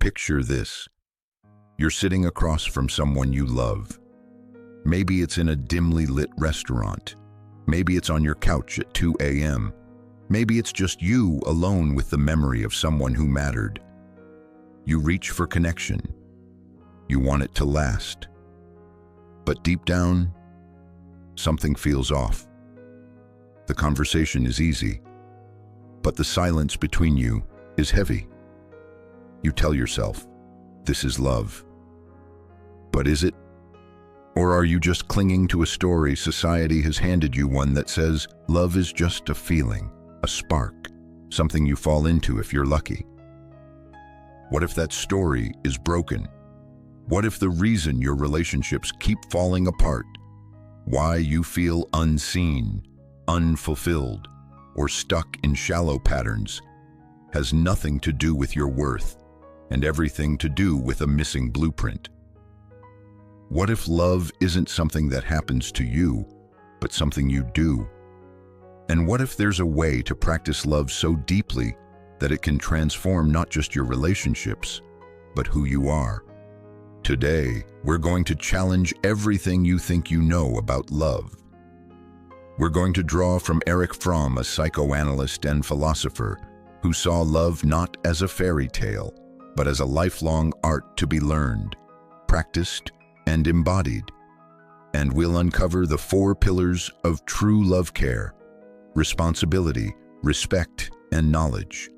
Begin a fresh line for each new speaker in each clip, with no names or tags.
Picture this. You're sitting across from someone you love. Maybe it's in a dimly lit restaurant. Maybe it's on your couch at 2 a.m. Maybe it's just you alone with the memory of someone who mattered. You reach for connection. You want it to last. But deep down, something feels off. The conversation is easy, but the silence between you is heavy. You tell yourself, this is love. But is it? Or are you just clinging to a story society has handed you, one that says love is just a feeling, a spark, something you fall into if you're lucky? What if that story is broken? What if the reason your relationships keep falling apart, why you feel unseen, unfulfilled, or stuck in shallow patterns, has nothing to do with your worth and everything to do with a missing blueprint? What if love isn't something that happens to you, but something you do? And what if there's a way to practice love so deeply that it can transform not just your relationships, but who you are? Today, we're going to challenge everything you think you know about love. We're going to draw from Erich Fromm, a psychoanalyst and philosopher who saw love not as a fairy tale, but as a lifelong art to be learned, practiced, and embodied. And we'll uncover the 4 pillars of true love care: responsibility, respect, and knowledge.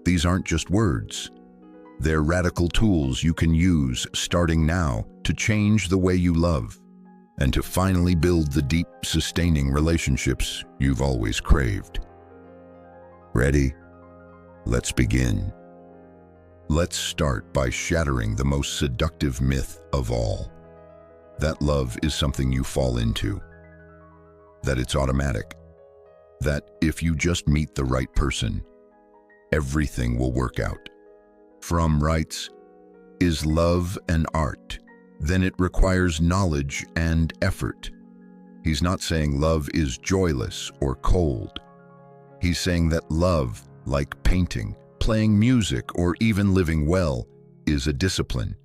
These aren't just words. They're radical tools you can use starting now to change the way you love and to finally build the deep, sustaining relationships you've always craved. Ready? Let's begin. Let's start by shattering the most seductive myth of all: that love is something you fall into, that it's automatic, that if you just meet the right person, everything will work out. Fromm writes, "Is love an art? Then it requires knowledge and effort." He's not saying love is joyless or cold. He's saying that love, like painting, playing music, or even living well, is a discipline.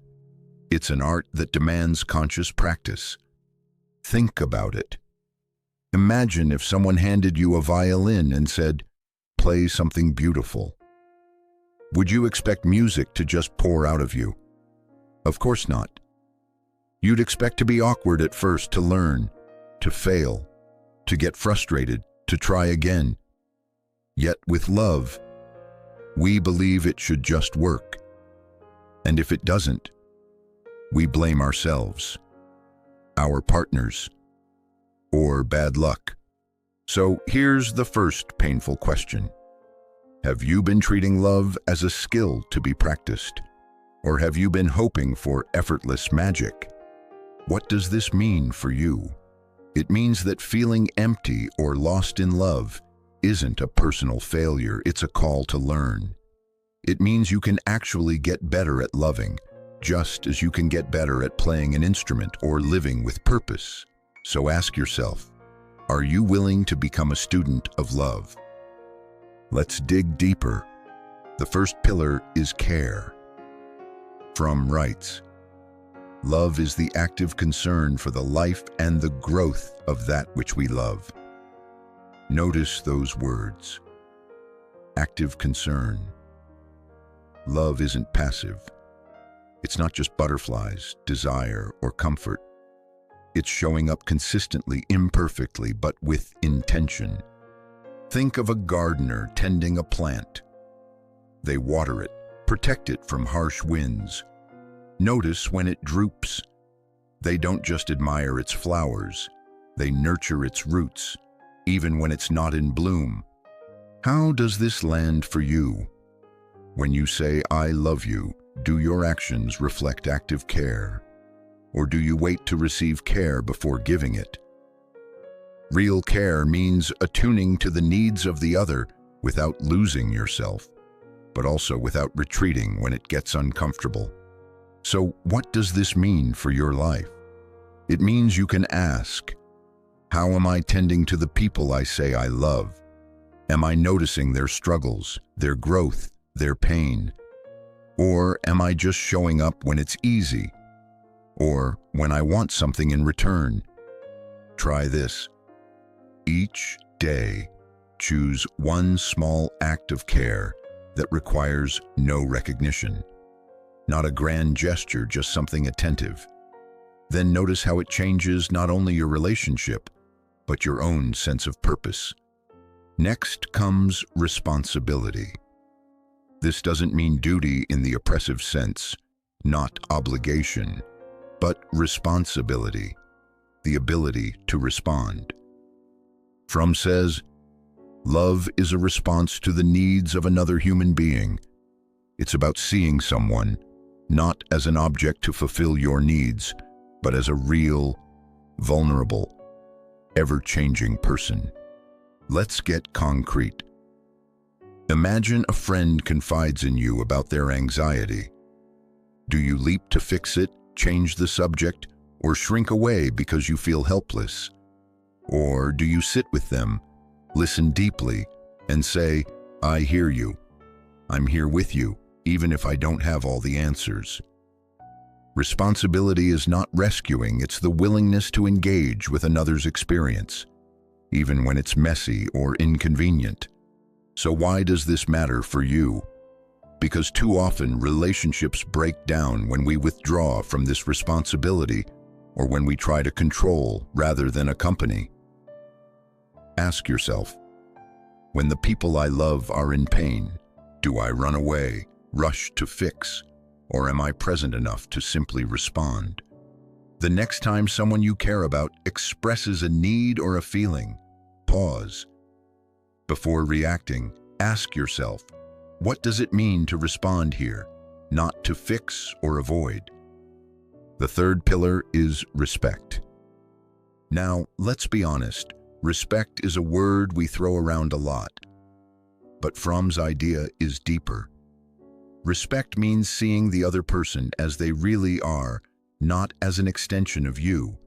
It's an art that demands conscious practice. Think about it. Imagine if someone handed you a violin and said, "Play something beautiful." Would you expect music to just pour out of you? Of course not. You'd expect to be awkward at first, to learn, to fail, to get frustrated, to try again. Yet with love, we believe it should just work. And if it doesn't, we blame ourselves, our partners, or bad luck. So here's the first painful question. Have you been treating love as a skill to be practiced? Or have you been hoping for effortless magic? What does this mean for you? It means that feeling empty or lost in love isn't a personal failure, it's a call to learn. It means you can actually get better at loving, just as you can get better at playing an instrument or living with purpose. So ask yourself, are you willing to become a student of love? Let's dig deeper. The first pillar is care. Fromm writes, "Love is the active concern for the life and the growth of that which we love." Notice those words. Active concern. Love isn't passive. It's not just butterflies, desire, or comfort. It's showing up consistently, imperfectly, but with intention. Think of a gardener tending a plant. They water it, protect it from harsh winds. Notice when it droops. They don't just admire its flowers, they nurture its roots, even when it's not in bloom. How does this land for you? When you say, "I love you," do your actions reflect active care? Or do you wait to receive care before giving it? Real care means attuning to the needs of the other without losing yourself, but also without retreating when it gets uncomfortable. So what does this mean for your life? It means you can ask, how am I tending to the people I say I love? Am I noticing their struggles, their growth, their pain? Or am I just showing up when it's easy? Or when I want something in return? Try this. Each day, choose one small act of care that requires no recognition. Not a grand gesture, just something attentive. Then notice how it changes not only your relationship, but your own sense of purpose. Next comes responsibility. This doesn't mean duty in the oppressive sense, not obligation, but responsibility, the ability to respond. Fromm says, love is a response to the needs of another human being. It's about seeing someone, not as an object to fulfill your needs, but as a real, vulnerable, ever-changing person. Let's get concrete. Imagine a friend confides in you about their anxiety. Do you leap to fix it, change the subject, or shrink away because you feel helpless? Or do you sit with them, listen deeply, and say, I hear you. I'm here with you, even if I don't have all the answers. Responsibility is not rescuing, it's the willingness to engage with another's experience, even when it's messy or inconvenient. So why does this matter for you? Because too often relationships break down when we withdraw from this responsibility or when we try to control rather than accompany. Ask yourself, when the people I love are in pain, do I run away, rush to fix, or am I present enough to simply respond? The next time someone you care about expresses a need or a feeling, pause. Before reacting, ask yourself, what does it mean to respond here, not to fix or avoid? The third pillar is respect. Now, let's be honest, respect is a word we throw around a lot. But Fromm's idea is deeper. Respect means seeing the other person as they really are, not as an extension of you,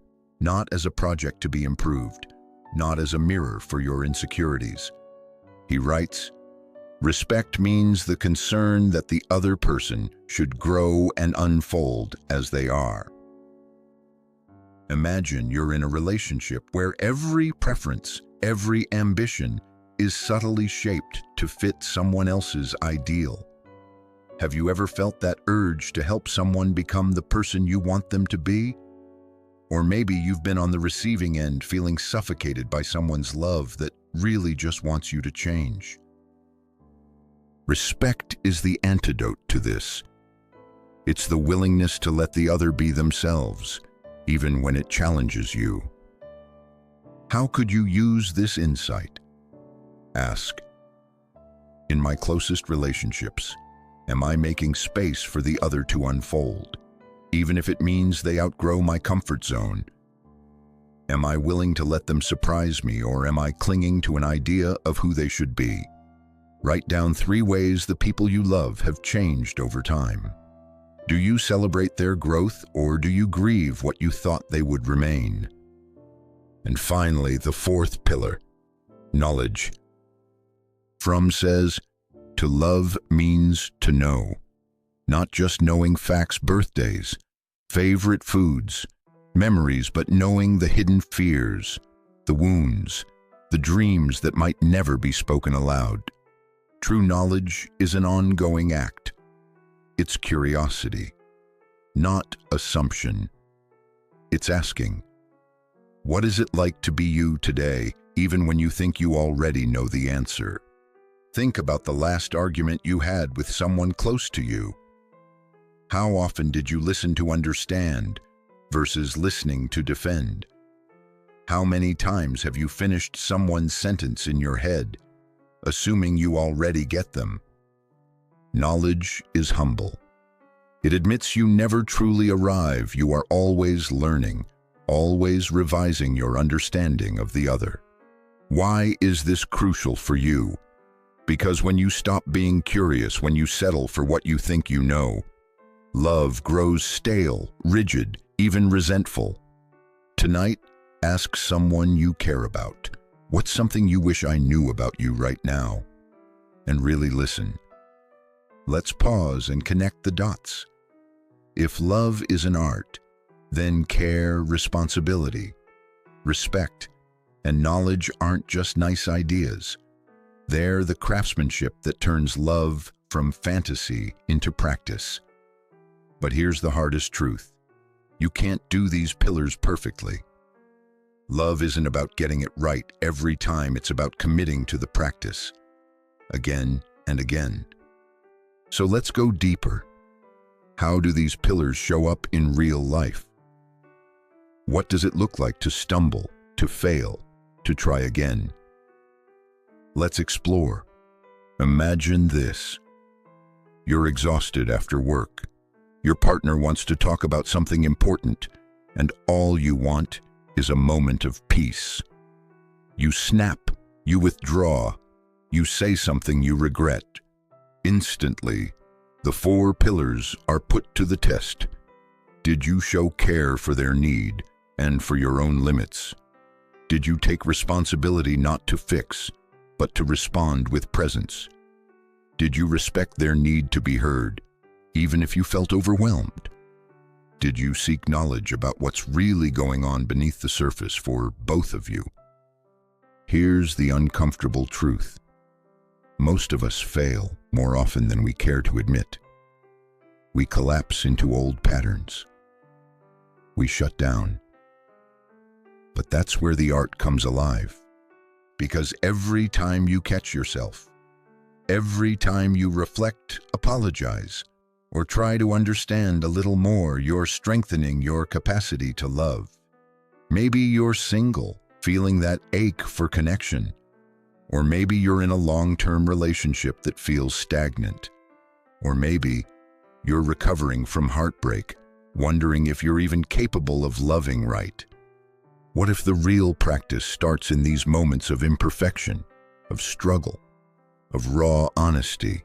not as a project to be improved, not as a mirror for your insecurities. He writes, respect means the concern that the other person should grow and unfold as they are. Imagine you're in a relationship where every preference, every ambition is subtly shaped to fit someone else's ideal. Have you ever felt that urge to help someone become the person you want them to be? Or maybe you've been on the receiving end feeling suffocated by someone's love that really just wants you to change. Respect is the antidote to this. It's the willingness to let the other be themselves, even when it challenges you. How could you use this insight? Ask, in my closest relationships, am I making space for the other to unfold, even if it means they outgrow my comfort zone? Am I willing to let them surprise me, or am I clinging to an idea of who they should be? Write down 3 ways the people you love have changed over time. Do you celebrate their growth, or do you grieve what you thought they would remain? And finally, the 4th pillar, knowledge. Fromm says, to love means to know, not just knowing facts, birthdays, favorite foods, memories, but knowing the hidden fears, the wounds, the dreams that might never be spoken aloud. True knowledge is an ongoing act. It's curiosity, not assumption. It's asking, what is it like to be you today, even when you think you already know the answer? Think about the last argument you had with someone close to you. How often did you listen to understand versus listening to defend? How many times have you finished someone's sentence in your head, assuming you already get them? Knowledge is humble. It admits you never truly arrive. You are always learning, always revising your understanding of the other. Why is this crucial for you? Because when you stop being curious, when you settle for what you think you know, love grows stale, rigid, even resentful. Tonight, ask someone you care about, what's something you wish I knew about you right now? And really listen. Let's pause and connect the dots. If love is an art, then care, responsibility, respect, and knowledge aren't just nice ideas. They're the craftsmanship that turns love from fantasy into practice. But here's the hardest truth. You can't do these pillars perfectly. Love isn't about getting it right every time, it's about committing to the practice, again and again. So let's go deeper. How do these pillars show up in real life? What does it look like to stumble, to fail, to try again? Let's explore. Imagine this. You're exhausted after work. Your partner wants to talk about something important, and all you want is a moment of peace. You snap, you withdraw, you say something you regret. Instantly, the 4 pillars are put to the test. Did you show care for their need and for your own limits? Did you take responsibility not to fix, but to respond with presence? Did you respect their need to be heard, even if you felt overwhelmed? Did you seek knowledge about what's really going on beneath the surface for both of you? Here's the uncomfortable truth. Most of us fail more often than we care to admit. We collapse into old patterns. We shut down. But that's where the art comes alive. Because every time you catch yourself, every time you reflect, apologize, or try to understand a little more, you're strengthening your capacity to love. Maybe you're single, feeling that ache for connection. Or maybe you're in a long-term relationship that feels stagnant. Or maybe you're recovering from heartbreak, wondering if you're even capable of loving right. What if the real practice starts in these moments of imperfection, of struggle, of raw honesty?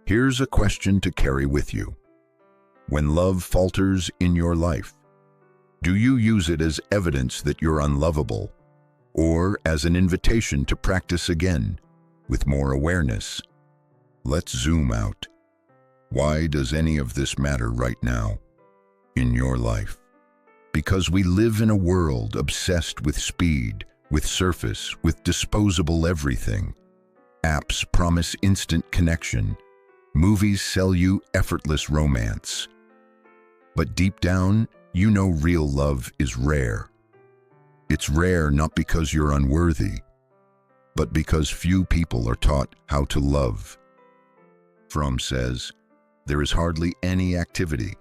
Here's a question to carry with you. When love falters in your life, do you use it as evidence that you're unlovable, or as an invitation to practice again with more awareness? Let's zoom out. Why does any of this matter right now in your life? Because we live in a world obsessed with speed, with surface, with disposable everything. Apps promise instant connection. Movies sell you effortless romance. But deep down, you know real love is rare. It's rare not because you're unworthy, but because few people are taught how to love. Fromm says, there is hardly any activity,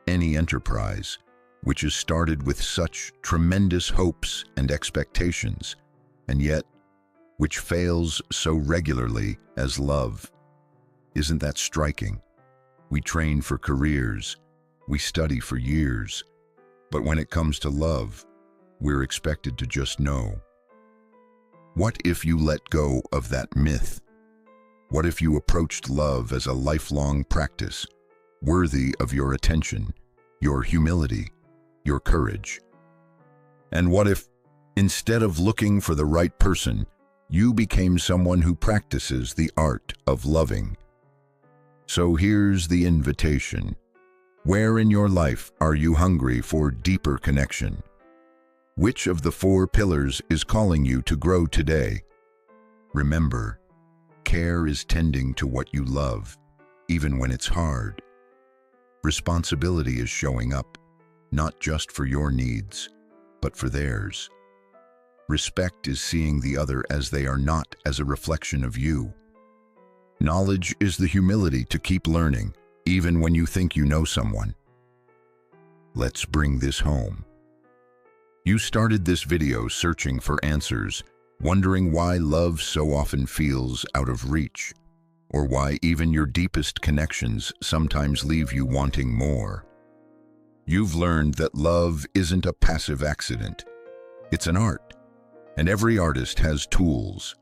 any enterprise, which is started with such tremendous hopes and expectations, and yet which fails so regularly as love. Isn't that striking? We train for careers, we study for years, but when it comes to love, we're expected to just know. What if you let go of that myth? What if you approached love as a lifelong practice, worthy of your attention, your humility, your courage? And what if, instead of looking for the right person, you became someone who practices the art of loving? So here's the invitation. Where in your life are you hungry for deeper connection? Which of the 4 pillars is calling you to grow today? Remember, care is tending to what you love, even when it's hard. Responsibility is showing up, not just for your needs, but for theirs. Respect is seeing the other as they are, not as a reflection of you. Knowledge is the humility to keep learning, even when you think you know someone. Let's bring this home. You started this video searching for answers, wondering why love so often feels out of reach, or why even your deepest connections sometimes leave you wanting more. You've learned that love isn't a passive accident. It's an art, and every artist has tools.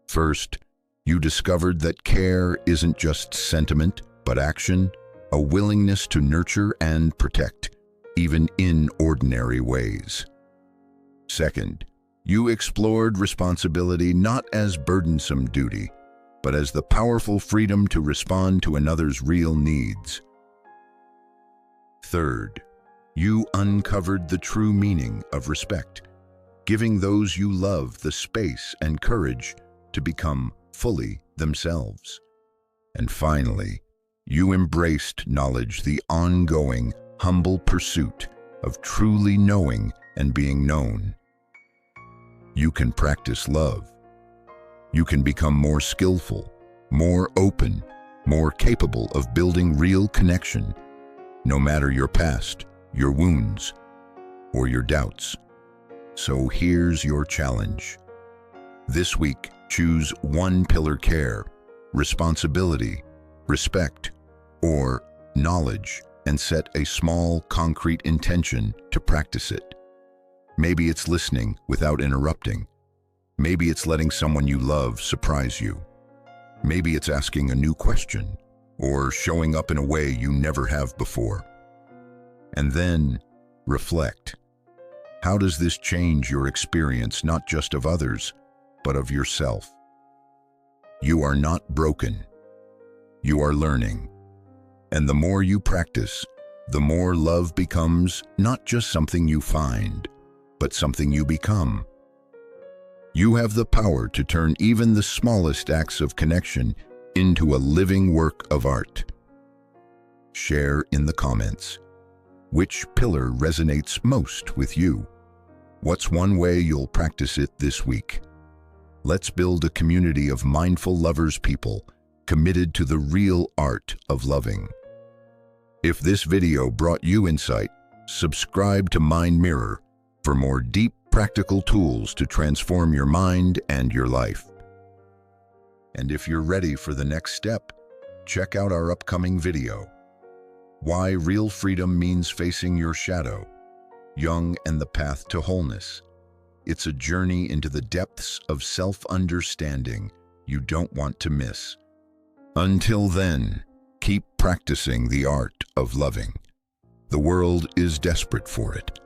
First, you discovered that care isn't just sentiment, but action, a willingness to nurture and protect, even in ordinary ways. Second, you explored responsibility not as burdensome duty, but as the powerful freedom to respond to another's real needs. Third, you uncovered the true meaning of respect, giving those you love the space and courage to become fully themselves. And finally, you embraced knowledge, the ongoing, humble pursuit of truly knowing and being known. You can practice love. You can become more skillful, more open, more capable of building real connection, no matter your past, your wounds, or your doubts. So here's your challenge. This week, choose one pillar: care, responsibility, respect, or knowledge, and set a small, concrete intention to practice it. Maybe it's listening without interrupting. Maybe it's letting someone you love surprise you. Maybe it's asking a new question, or showing up in a way you never have before. And then, reflect. How does this change your experience, not just of others, but of yourself? You are not broken. You are learning. And the more you practice, the more love becomes not just something you find, but something you become. You have the power to turn even the smallest acts of connection into a living work of art. Share in the comments. Which pillar resonates most with you? What's one way you'll practice it this week? Let's build a community of mindful lovers, people committed to the real art of loving. If this video brought you insight, subscribe to MindMirror for more deep, practical tools to transform your mind and your life. And if you're ready for the next step, check out our upcoming video. Why Real Freedom Means Facing Your Shadow, Young and the Path to Wholeness. It's a journey into the depths of self-understanding you don't want to miss. Until then, keep practicing the art of loving. The world is desperate for it.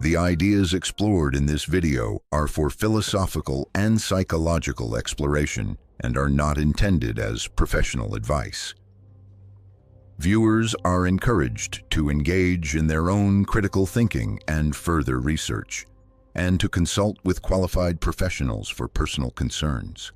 The ideas explored in this video are for philosophical and psychological exploration and are not intended as professional advice. Viewers are encouraged to engage in their own critical thinking and further research, and to consult with qualified professionals for personal concerns.